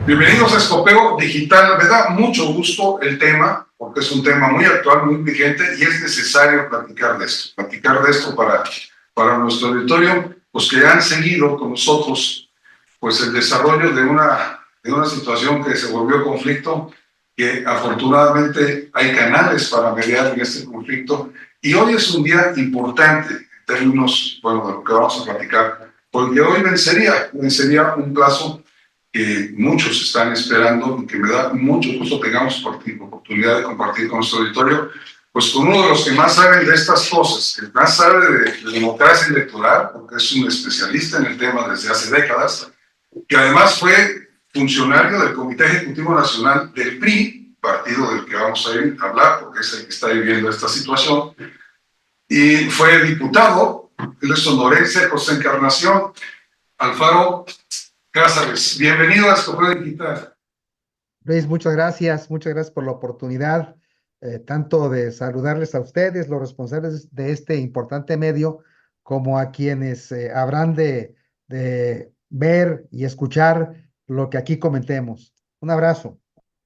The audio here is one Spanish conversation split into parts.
Bienvenidos a Escopeo Digital. Me da mucho gusto el tema, porque es un tema muy actual, muy vigente, y es necesario platicar de esto para nuestro auditorio, pues que han seguido con nosotros pues el desarrollo de una situación que se volvió conflicto, que afortunadamente hay canales para mediar en este conflicto, y hoy es un día importante en términos, bueno, de lo que vamos a platicar, porque hoy vencería un plazo que muchos están esperando y que me da mucho gusto tengamos oportunidad de compartir con nuestro auditorio, pues con uno de los que más saben de estas cosas, que más sabe de democracia electoral, porque es un especialista en el tema desde hace décadas, que además fue funcionario del Comité Ejecutivo Nacional del PRI, partido del que vamos a hablar, porque es el que está viviendo esta situación, y fue diputado. Él es sonorense. José Encarnación Alfaro Cázares. Bienvenido a Escopeo Digital. Luis, muchas gracias por la oportunidad, tanto de saludarles a ustedes, los responsables de este importante medio, como a quienes habrán de ver y escuchar lo que aquí comentemos. Un abrazo.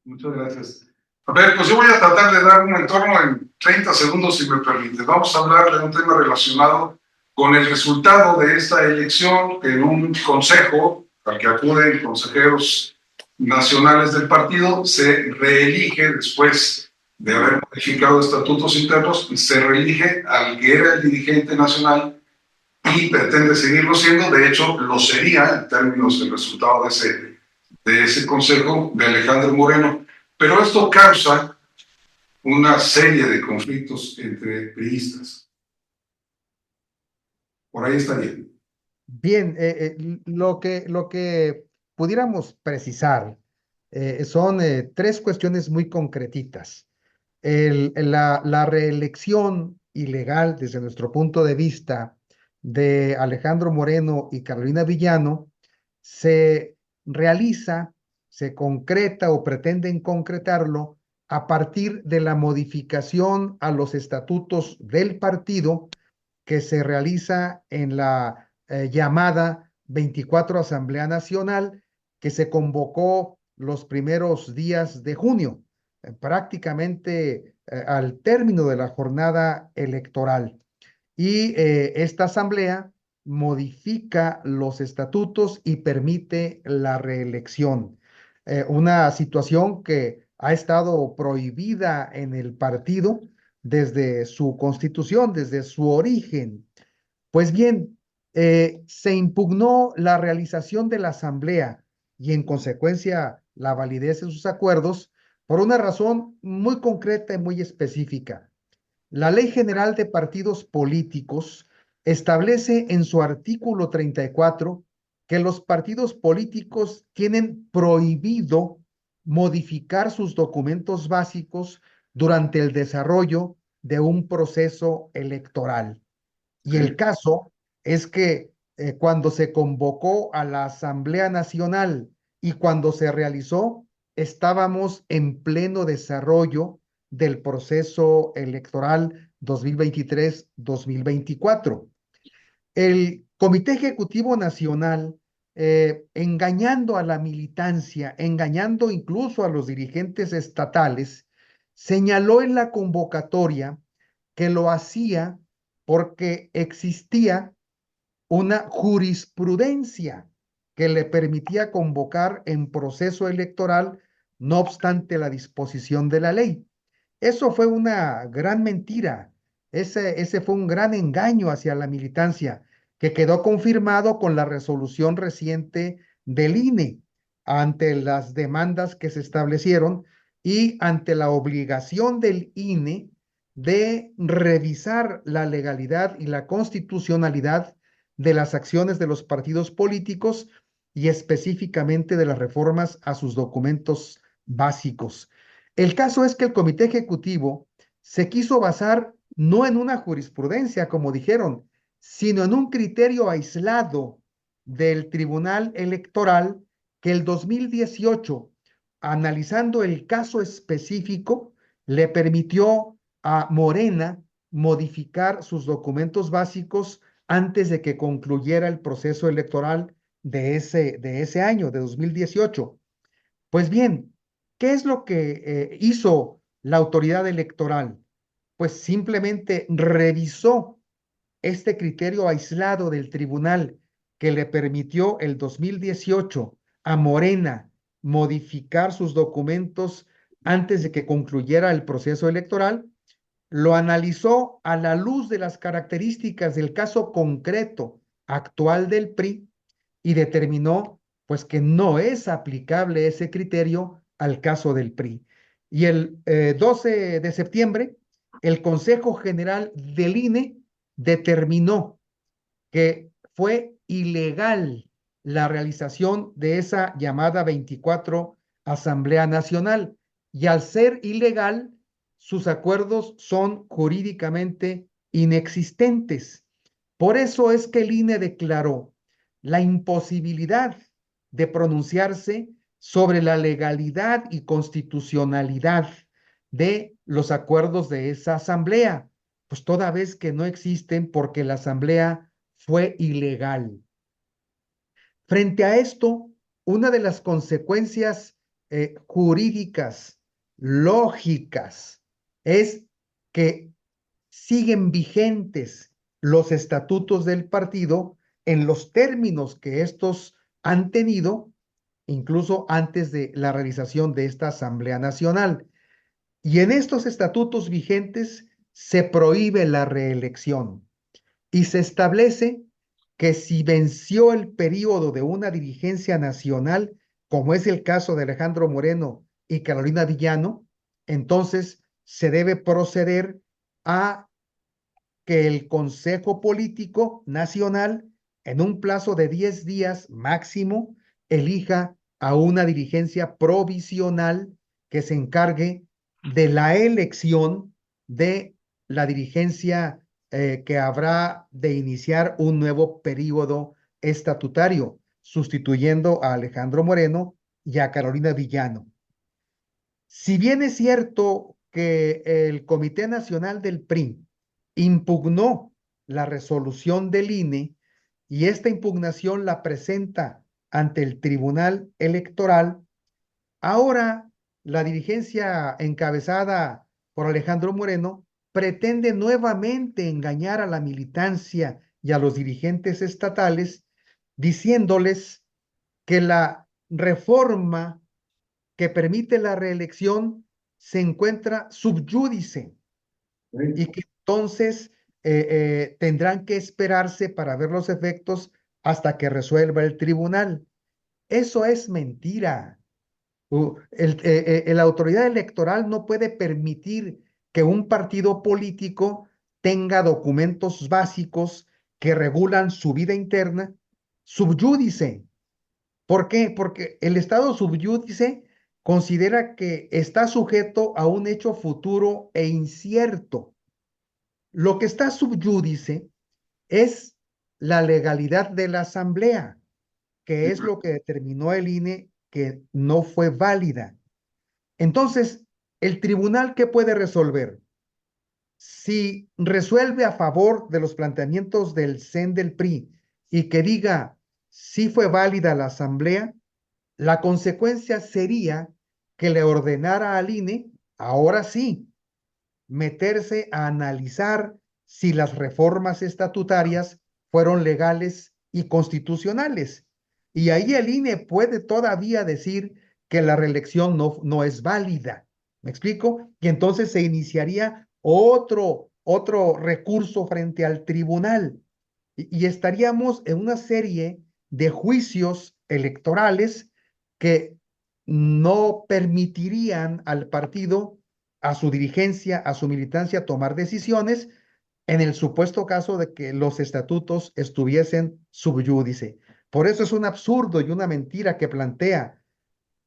Muchas gracias. A ver, pues yo voy a tratar de dar un entorno en 30 segundos, si me permite. Vamos a hablar de un tema relacionado con el resultado de esta elección, que en un consejo al que acuden consejeros nacionales del partido se reelige después de haber modificado estatutos internos, se reelige al que era el dirigente nacional y pretende seguirlo siendo. De hecho, lo sería en términos del resultado de ese consejo de Alejandro Moreno. Pero esto causa una serie de conflictos entre priistas. Por ahí está bien. Bien, lo que pudiéramos precisar son tres cuestiones muy concretitas. La reelección ilegal, desde nuestro punto de vista, de Alejandro Moreno y Carolina Villano se realiza, se concreta o pretenden concretarlo a partir de la modificación a los estatutos del partido que se realiza en la llamada 24 Asamblea Nacional, que se convocó los primeros días de junio, prácticamente al término de la jornada electoral. Y esta asamblea modifica los estatutos y permite la reelección. Una situación que ha estado prohibida en el partido desde su constitución, desde su origen. Pues bien, se impugnó la realización de la asamblea y en consecuencia la validez de sus acuerdos por una razón muy concreta y muy específica. La Ley General de Partidos Políticos establece en su artículo 34 que los partidos políticos tienen prohibido modificar sus documentos básicos durante el desarrollo de un proceso electoral. Y el ¿Sí? caso es que cuando se convocó a la Asamblea Nacional y cuando se realizó, estábamos en pleno desarrollo del proceso electoral 2023-2024. El Comité Ejecutivo Nacional, engañando a la militancia, engañando incluso a los dirigentes estatales, señaló en la convocatoria que lo hacía porque existía una jurisprudencia que le permitía convocar en proceso electoral, no obstante la disposición de la ley. Eso fue una gran mentira. Ese fue un gran engaño hacia la militancia, que quedó confirmado con la resolución reciente del INE ante las demandas que se establecieron y ante la obligación del INE de revisar la legalidad y la constitucionalidad de las acciones de los partidos políticos y específicamente de las reformas a sus documentos básicos. El caso es que el Comité Ejecutivo se quiso basar no en una jurisprudencia, como dijeron, sino en un criterio aislado del Tribunal Electoral que el 2018, analizando el caso específico, le permitió a Morena modificar sus documentos básicos antes de que concluyera el proceso electoral de ese año, de 2018. Pues bien, ¿qué es lo que hizo la autoridad electoral? Pues simplemente revisó este criterio aislado del tribunal que le permitió el 2018 a Morena modificar sus documentos antes de que concluyera el proceso electoral, lo analizó a la luz de las características del caso concreto actual del PRI y determinó pues que no es aplicable ese criterio al caso del PRI. Y el 12 de septiembre, el Consejo General del INE determinó que fue ilegal la realización de esa llamada 24 Asamblea Nacional. Y al ser ilegal, sus acuerdos son jurídicamente inexistentes. Por eso es que el INE declaró la imposibilidad de pronunciarse sobre la legalidad y constitucionalidad de los acuerdos de esa asamblea, pues toda vez que no existen porque la asamblea fue ilegal. Frente a esto, una de las consecuencias jurídicas lógicas es que siguen vigentes los estatutos del partido en los términos que estos han tenido, incluso antes de la realización de esta Asamblea Nacional. Y en estos estatutos vigentes se prohíbe la reelección y se establece que si venció el periodo de una dirigencia nacional, como es el caso de Alejandro Moreno y Carolina Villano, entonces se debe proceder a que el Consejo Político Nacional, en un plazo de 10 días máximo, elija a una dirigencia provisional que se encargue de la elección de la dirigencia que habrá de iniciar un nuevo periodo estatutario, sustituyendo a Alejandro Moreno y a Carolina Villano. Si bien es cierto que el Comité Nacional del PRI impugnó la resolución del INE y esta impugnación la presenta ante el Tribunal Electoral, ahora la dirigencia encabezada por Alejandro Moreno pretende nuevamente engañar a la militancia y a los dirigentes estatales diciéndoles que la reforma que permite la reelección se encuentra subyúdice y que entonces tendrán que esperarse para ver los efectos hasta que resuelva el tribunal. Eso es mentira. La autoridad electoral no puede permitir que un partido político tenga documentos básicos que regulan su vida interna subyúdice. ¿Por qué? Porque el estado subyúdice considera que está sujeto a un hecho futuro e incierto. Lo que está subyúdice es la legalidad de la asamblea, que es lo que determinó el INE que no fue válida. Entonces, el tribunal, ¿qué puede resolver? Si resuelve a favor de los planteamientos del CEN del PRI y que diga si fue válida la asamblea, la consecuencia sería que le ordenara al INE, ahora sí, meterse a analizar si las reformas estatutarias fueron legales y constitucionales. Y ahí el INE puede todavía decir que la reelección no es válida. ¿Me explico? Y entonces se iniciaría otro recurso frente al tribunal. Y estaríamos en una serie de juicios electorales que no permitirían al partido, a su dirigencia, a su militancia tomar decisiones en el supuesto caso de que los estatutos estuviesen subyúdice. Por eso es un absurdo y una mentira que plantea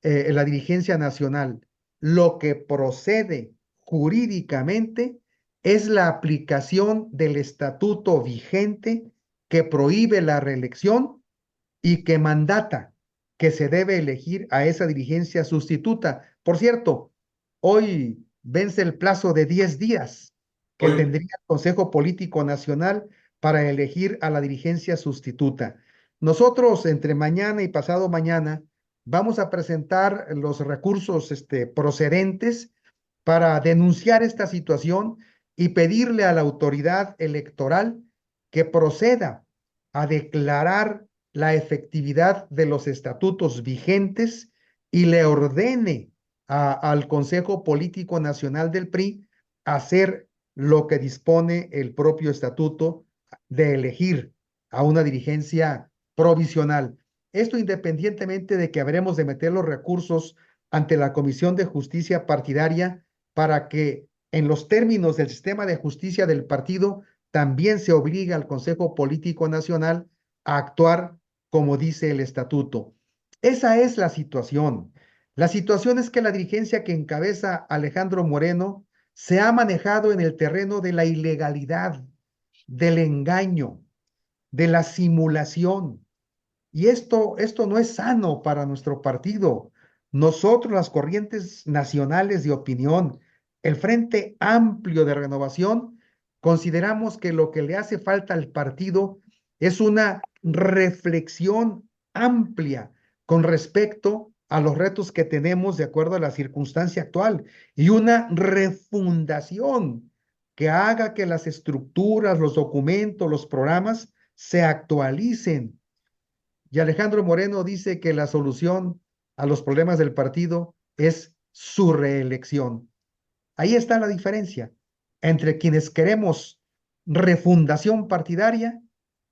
la dirigencia nacional. Lo que procede jurídicamente es la aplicación del estatuto vigente que prohíbe la reelección y que mandata que se debe elegir a esa dirigencia sustituta. Por cierto, hoy vence el plazo de 10 días que Hoy, tendría el Consejo Político Nacional para elegir a la dirigencia sustituta. Nosotros, entre mañana y pasado mañana, vamos a presentar los recursos procedentes para denunciar esta situación y pedirle a la autoridad electoral que proceda a declarar la efectividad de los estatutos vigentes y le ordene al Consejo Político Nacional del PRI hacer lo que dispone el propio estatuto de elegir a una dirigencia provisional. Esto independientemente de que habremos de meter los recursos ante la Comisión de Justicia Partidaria para que en los términos del sistema de justicia del partido también se obligue al Consejo Político Nacional a actuar como dice el estatuto. Esa es la situación. La situación es que la dirigencia que encabeza Alejandro Moreno se ha manejado en el terreno de la ilegalidad, del engaño, de la simulación. Y esto no es sano para nuestro partido. Nosotros, las corrientes nacionales de opinión, el Frente Amplio de Renovación, consideramos que lo que le hace falta al partido es una reflexión amplia con respecto a los retos que tenemos de acuerdo a la circunstancia actual y una refundación que haga que las estructuras, los documentos, los programas se actualicen. Y Alejandro Moreno dice que la solución a los problemas del partido es su reelección. Ahí está la diferencia entre quienes queremos refundación partidaria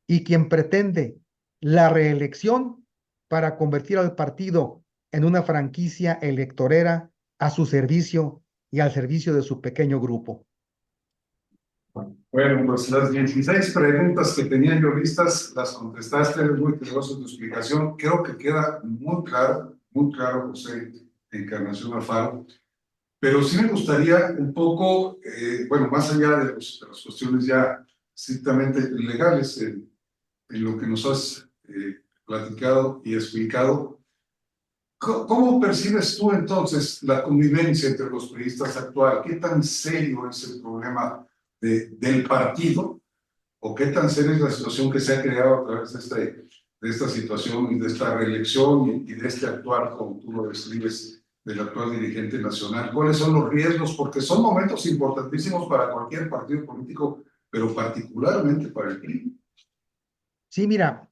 y quien pretende la reelección para convertir al partido en una franquicia electorera a su servicio y al servicio de su pequeño grupo. Bueno, pues las 16 preguntas que tenía yo listas las contestaste, eres muy generoso en tu explicación. Creo que queda muy claro, José Encarnación Alfaro. Pero sí me gustaría un poco, bueno, más allá de las cuestiones ya estrictamente legales, en lo que nos has platicado y explicado, ¿cómo percibes tú entonces la convivencia entre los periodistas actual? ¿Qué tan serio es el problema del partido? ¿O qué tan seria es la situación que se ha creado a través de esta situación y de esta reelección y de este actuar, como tú lo describes, del actual dirigente nacional? ¿Cuáles son los riesgos? Porque son momentos importantísimos para cualquier partido político, pero particularmente para el PRI. Sí, mira,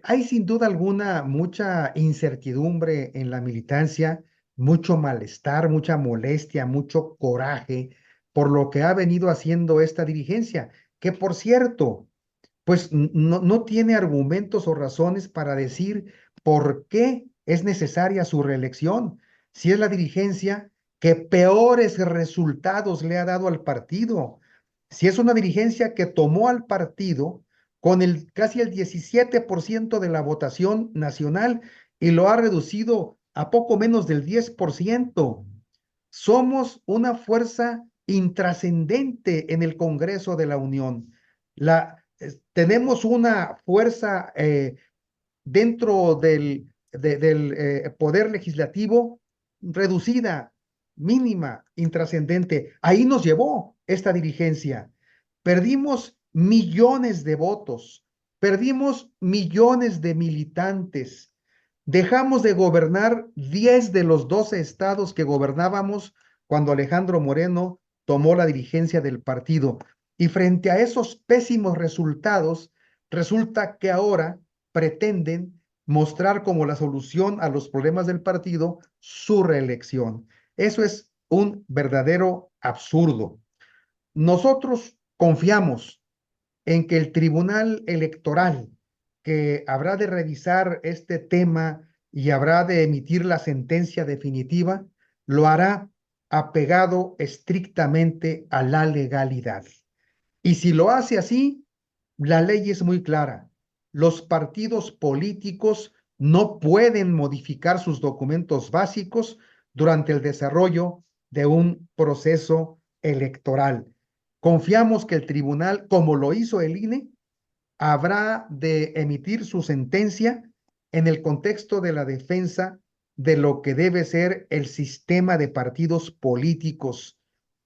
hay sin duda alguna mucha incertidumbre en la militancia, mucho malestar, mucha molestia, mucho coraje por lo que ha venido haciendo esta dirigencia, que por cierto, pues no tiene argumentos o razones para decir por qué es necesaria su reelección, si es la dirigencia que peores resultados le ha dado al partido, si es una dirigencia que tomó al partido con casi el 17% de la votación nacional y lo ha reducido a poco menos del 10%. Somos una fuerza intrascendente en el Congreso de la Unión. Tenemos una fuerza dentro del poder legislativo reducida, mínima, intrascendente. Ahí nos llevó esta dirigencia. Perdimos millones de votos, perdimos millones de militantes. Dejamos de gobernar 10 de los 12 estados que gobernábamos cuando Alejandro Moreno tomó la dirigencia del partido. Y frente a esos pésimos resultados, resulta que ahora pretenden mostrar como la solución a los problemas del partido su reelección. Eso es un verdadero absurdo. Nosotros confiamos en que el Tribunal Electoral, que habrá de revisar este tema y habrá de emitir la sentencia definitiva, lo hará apegado estrictamente a la legalidad. Y si lo hace así, la ley es muy clara. Los partidos políticos no pueden modificar sus documentos básicos durante el desarrollo de un proceso electoral. Confiamos que el tribunal, como lo hizo el INE, habrá de emitir su sentencia en el contexto de la defensa de lo que debe ser el sistema de partidos políticos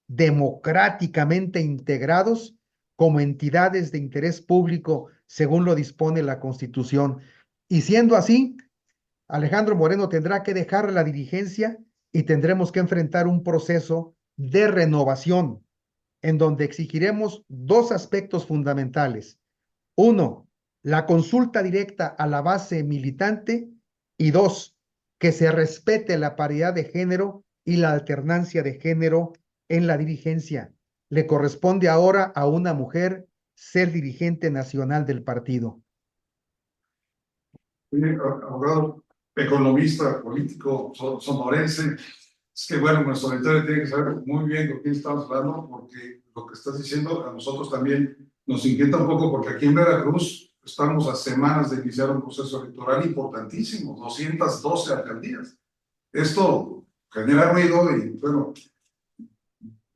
democráticamente integrados como entidades de interés público según lo dispone la Constitución. Y siendo así, Alejandro Moreno tendrá que dejar la dirigencia y tendremos que enfrentar un proceso de renovación en donde exigiremos dos aspectos fundamentales. Uno, la consulta directa a la base militante y dos, que se respete la paridad de género y la alternancia de género en la dirigencia. Le corresponde ahora a una mujer ser dirigente nacional del partido. Abogado, economista, político, sonorense, es que bueno, nuestro auditorio tiene que saber muy bien de quién estamos hablando, porque lo que estás diciendo a nosotros también nos inquieta un poco, porque aquí en Veracruz estamos a semanas de iniciar un proceso electoral importantísimo, 212 alcaldías. Esto genera ruido y bueno,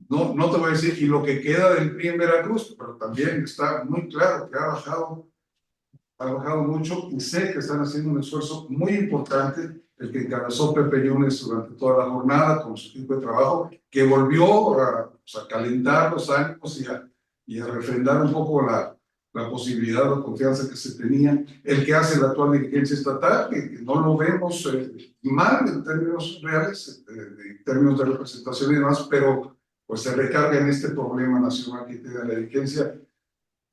no te voy a decir, y lo que queda del PRI en Veracruz, pero también está muy claro que ha bajado mucho y sé que están haciendo un esfuerzo muy importante, el que encabezó Pepe Yunes durante toda la jornada con su equipo de trabajo, que volvió a calentar los ánimos y a refrendar un poco la posibilidad o confianza que se tenía. El que hace la actual dirigencia estatal, que no lo vemos mal en términos reales, en términos de representación y demás, pero pues se recarga en este problema nacional que tiene la dirigencia.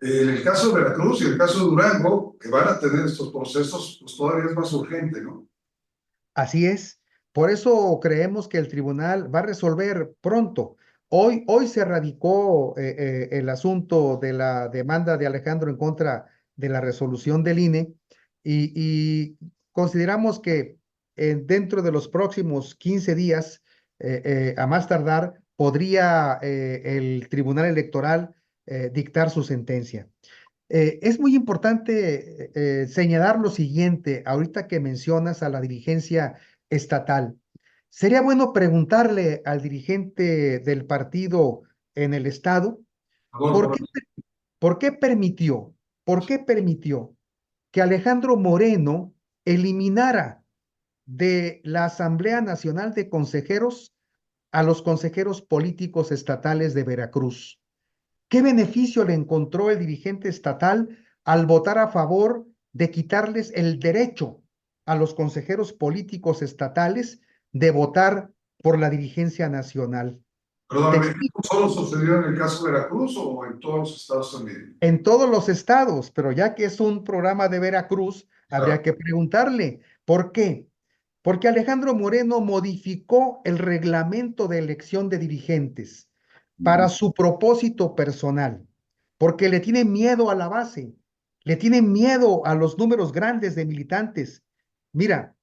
En el caso de Veracruz y el caso de Durango, que van a tener estos procesos, pues todavía es más urgente, ¿no? Así es. Por eso creemos que el tribunal va a resolver pronto. Hoy se radicó el asunto de la demanda de Alejandro en contra de la resolución del INE y consideramos que dentro de los próximos 15 días, a más tardar, podría el Tribunal Electoral dictar su sentencia. Es muy importante señalar lo siguiente, ahorita que mencionas a la dirigencia estatal. Sería bueno preguntarle al dirigente del partido en el estado ¿por Ahora, qué, por qué permitió, por qué permitió que Alejandro Moreno eliminara de la Asamblea Nacional de Consejeros a los consejeros políticos estatales de Veracruz? ¿Qué beneficio le encontró el dirigente estatal al votar a favor de quitarles el derecho a los consejeros políticos estatales de votar por la dirigencia nacional? Te perdóname, explico. ¿solo sucedió en el caso de Veracruz o en todos los estados también? En todos los estados, pero ya que es un programa de Veracruz, habría Claro. que preguntarle, ¿por qué? Porque Alejandro Moreno modificó el reglamento de elección de dirigentes para su propósito personal, porque le tiene miedo a la base, le tiene miedo a los números grandes de militantes. Mira,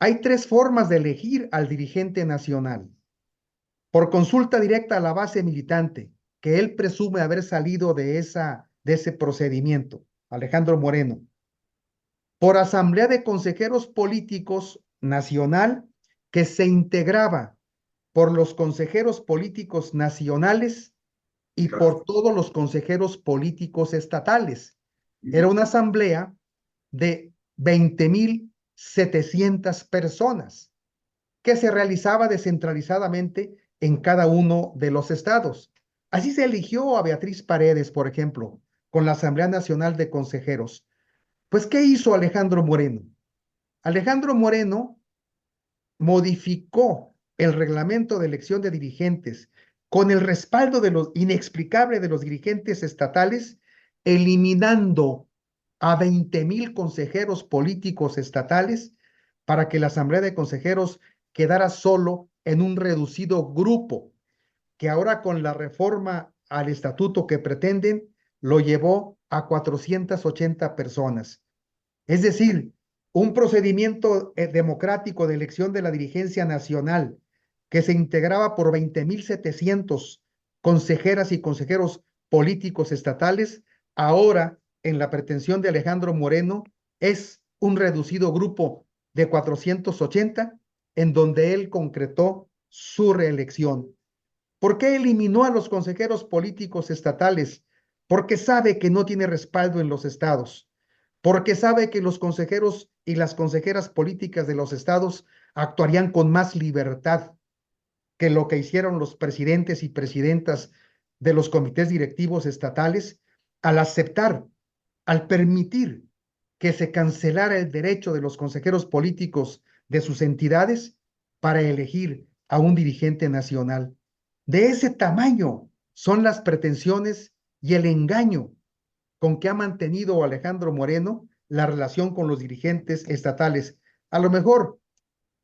hay tres formas de elegir al dirigente nacional. Por consulta directa a la base militante, que él presume haber salido de ese procedimiento, Alejandro Moreno. Por asamblea de consejeros políticos nacional, que se integraba por los consejeros políticos nacionales y por todos los consejeros políticos estatales. Era una asamblea de 20,700 personas que se realizaba descentralizadamente en cada uno de los estados. Así se eligió a Beatriz Paredes, por ejemplo, con la Asamblea Nacional de Consejeros. Pues, ¿qué hizo Alejandro Moreno? Alejandro Moreno modificó el reglamento de elección de dirigentes con el respaldo de los inexplicable de los dirigentes estatales, eliminando a 20,000 consejeros políticos estatales para que la Asamblea de Consejeros quedara solo en un reducido grupo, que ahora con la reforma al estatuto que pretenden, lo llevó a 480 personas. Es decir, un procedimiento democrático de elección de la dirigencia nacional que se integraba por 20,700 consejeras y consejeros políticos estatales, ahora en la pretensión de Alejandro Moreno es un reducido grupo de 480 en donde él concretó su reelección. ¿Por qué eliminó a los consejeros políticos estatales? Porque sabe que no tiene respaldo en los estados, porque sabe que los consejeros y las consejeras políticas de los estados actuarían con más libertad que lo que hicieron los presidentes y presidentas de los comités directivos estatales al aceptar, al permitir que se cancelara el derecho de los consejeros políticos de sus entidades para elegir a un dirigente nacional. De ese tamaño son las pretensiones y el engaño con que ha mantenido Alejandro Moreno la relación con los dirigentes estatales. A lo mejor,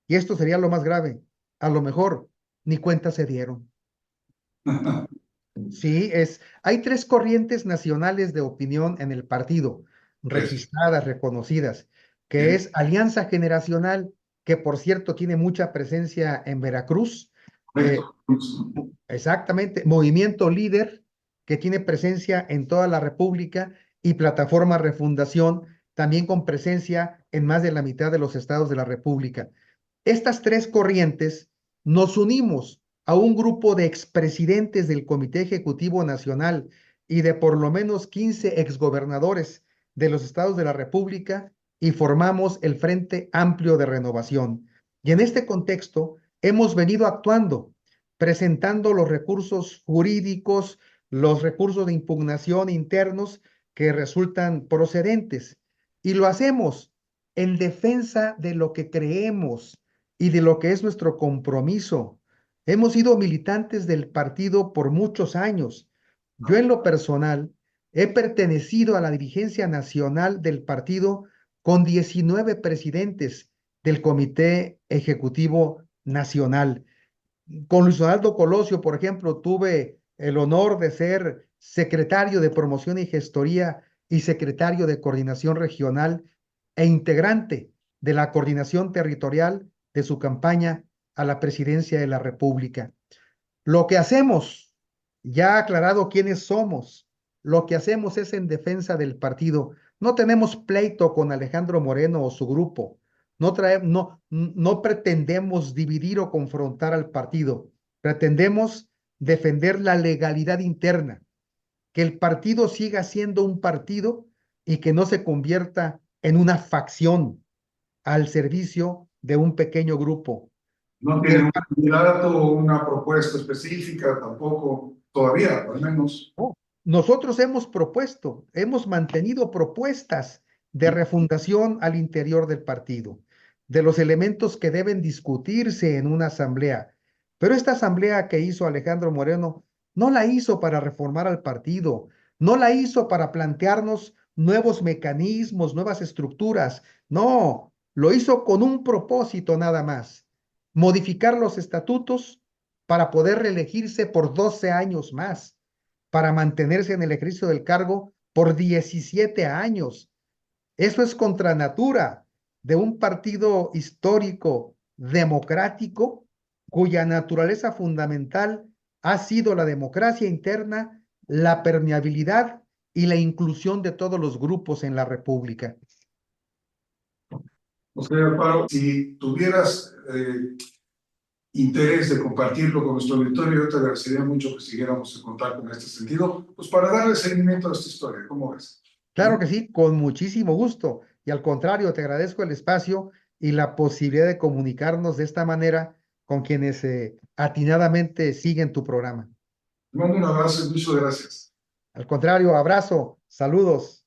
y esto sería lo más grave, a lo mejor ni cuenta se dieron. Sí, hay tres corrientes nacionales de opinión en el partido, registradas, reconocidas, que es Alianza Generacional, que por cierto tiene mucha presencia en Veracruz, exactamente, Movimiento Líder, que tiene presencia en toda la República, y Plataforma Refundación, también con presencia en más de la mitad de los estados de la República. Estas tres corrientes nos unimos a un grupo de expresidentes del Comité Ejecutivo Nacional y de por lo menos 15 exgobernadores de los estados de la República y formamos el Frente Amplio de Renovación. Y en este contexto hemos venido actuando, presentando los recursos jurídicos, los recursos de impugnación internos que resultan procedentes. Y lo hacemos en defensa de lo que creemos y de lo que es nuestro compromiso. Hemos sido militantes del partido por muchos años. Yo en lo personal he pertenecido a la dirigencia nacional del partido con 19 presidentes del Comité Ejecutivo Nacional. Con Luis Donaldo Colosio, por ejemplo, tuve el honor de ser secretario de Promoción y Gestoría y secretario de Coordinación Regional e integrante de la coordinación territorial de su campaña a la presidencia de la República. Lo que hacemos, ya aclarado quiénes somos, lo que hacemos es en defensa del partido. No tenemos pleito con Alejandro Moreno o su grupo. No pretendemos dividir o confrontar al partido. Pretendemos defender la legalidad interna, que el partido siga siendo un partido y que no se convierta en una facción al servicio de un pequeño grupo. No tiene un candidato o una propuesta específica tampoco, todavía, al menos. Nosotros hemos mantenido propuestas de refundación al interior del partido, de los elementos que deben discutirse en una asamblea. Pero esta asamblea que hizo Alejandro Moreno no la hizo para reformar al partido, no la hizo para plantearnos nuevos mecanismos, nuevas estructuras. No, lo hizo con un propósito nada más: modificar los estatutos para poder reelegirse por 12 años más, para mantenerse en el ejercicio del cargo por 17 años. Eso es contra natura de un partido histórico, democrático, cuya naturaleza fundamental ha sido la democracia interna, la permeabilidad y la inclusión de todos los grupos en la República. O sea, Alfaro, si tuvieras interés de compartirlo con nuestro auditorio, yo te agradecería mucho que siguiéramos en contacto en este sentido, pues para darle seguimiento a esta historia. ¿Cómo ves? Claro que sí, con muchísimo gusto. Y al contrario, te agradezco el espacio y la posibilidad de comunicarnos de esta manera con quienes atinadamente siguen tu programa. Te mando un abrazo y muchas gracias. Al contrario, abrazo, saludos.